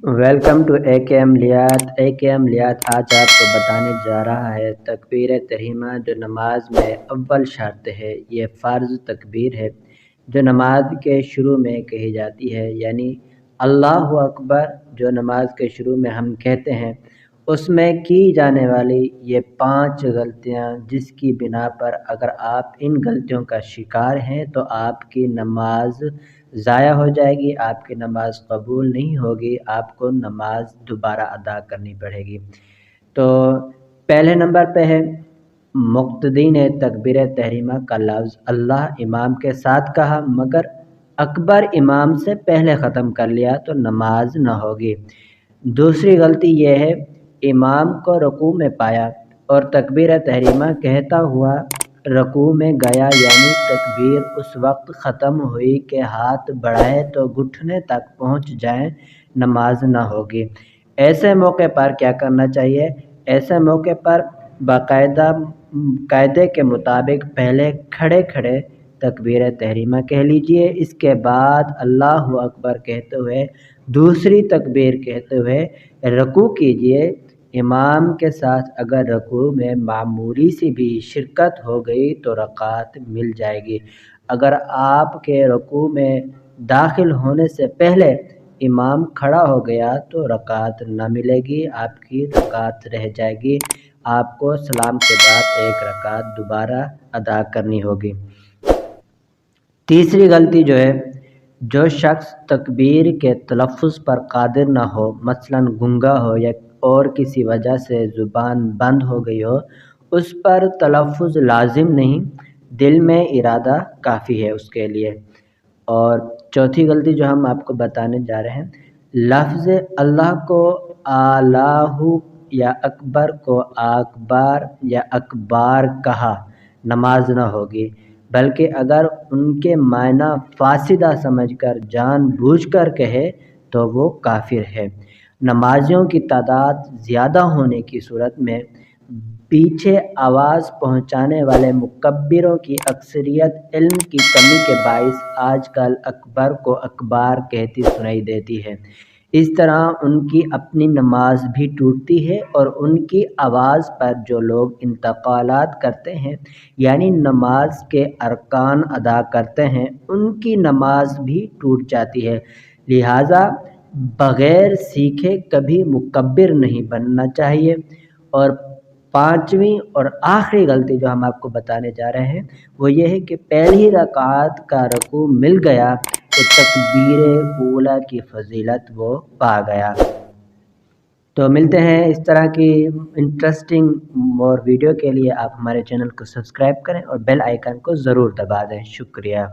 Welcome to اے کے M لیات۔ اے کے M لیات آج آپ کو بتانے جا رہا ہے تکبیر تحریمہ جو نماز میں اول شرط ہے۔ یہ فرض تکبیر ہے جو نماز کے شروع میں کہی جاتی ہے، یعنی اللہ اکبر جو نماز کے شروع میں ہم کہتے ہیں، اس میں کی جانے والی یہ 5 غلطیاں جس کی بنا پر اگر آپ ان غلطیوں کا شکار ہیں تو آپ کی نماز ضائع ہو جائے گی، آپ کی نماز قبول نہیں ہوگی، آپ کو نماز دوبارہ ادا کرنی پڑے گی۔ تو پہلے نمبر پہ ہے مقتدی نے تکبیر تحریمہ کا لفظ اللہ امام کے ساتھ کہا مگر اکبر امام سے پہلے ختم کر لیا تو نماز نہ ہوگی۔ دوسری غلطی یہ ہے امام کو رکوع میں پایا اور تکبیر تحریمہ کہتا ہوا رکوع میں گیا، یعنی تکبیر اس وقت ختم ہوئی کہ ہاتھ بڑھائے تو گھٹنے تک پہنچ جائیں، نماز نہ ہوگی۔ ایسے موقع پر کیا کرنا چاہیے؟ ایسے موقع پر باقاعدہ قاعدے کے مطابق پہلے کھڑے کھڑے تکبیر تحریمہ کہہ لیجئے، اس کے بعد اللہ اکبر کہتے ہوئے دوسری تکبیر کہتے ہوئے رکوع کیجئے۔ امام کے ساتھ اگر رکوع میں معمولی سی بھی شرکت ہو گئی تو رکعت مل جائے گی۔ اگر آپ کے رکوع میں داخل ہونے سے پہلے امام کھڑا ہو گیا تو رکعت نہ ملے گی، آپ کی رکعت رہ جائے گی، آپ کو سلام کے بعد ایک رکعت دوبارہ ادا کرنی ہوگی۔ تیسری غلطی جو ہے، جو شخص تکبیر کے تلفظ پر قادر نہ ہو، مثلا گنگا ہو یا اور کسی وجہ سے زبان بند ہو گئی ہو، اس پر تلفظ لازم نہیں، دل میں ارادہ کافی ہے اس کے لیے۔ اور چوتھی غلطی جو ہم آپ کو بتانے جا رہے ہیں، لفظ اللہ کو اللہ یا اکبر کو اکبار یا اکبار کہا، نماز نہ ہوگی، بلکہ اگر ان کے معنی فاسدہ سمجھ کر جان بوجھ کر کہے تو وہ کافر ہے۔ نمازیوں کی تعداد زیادہ ہونے کی صورت میں پیچھے آواز پہنچانے والے مکبروں کی اکثریت علم کی کمی کے باعث آج کل اکبر کو اکبار کہتی سنائی دیتی ہے۔ اس طرح ان کی اپنی نماز بھی ٹوٹتی ہے اور ان کی آواز پر جو لوگ انتقالات کرتے ہیں، یعنی نماز کے ارکان ادا کرتے ہیں، ان کی نماز بھی ٹوٹ جاتی ہے۔ لہٰذا بغیر سیکھے کبھی مکبر نہیں بننا چاہیے۔ اور پانچویں اور آخری غلطی جو ہم آپ کو بتانے جا رہے ہیں وہ یہ ہے کہ پہلی رکعت کا رکوع مل گیا تو تکبیر اولیٰ کی فضیلت وہ پا گیا۔ تو ملتے ہیں اس طرح کی انٹرسٹنگ اور ویڈیو کے لیے آپ ہمارے چینل کو سبسکرائب کریں اور بیل آئیکن کو ضرور دبا دیں۔ شکریہ۔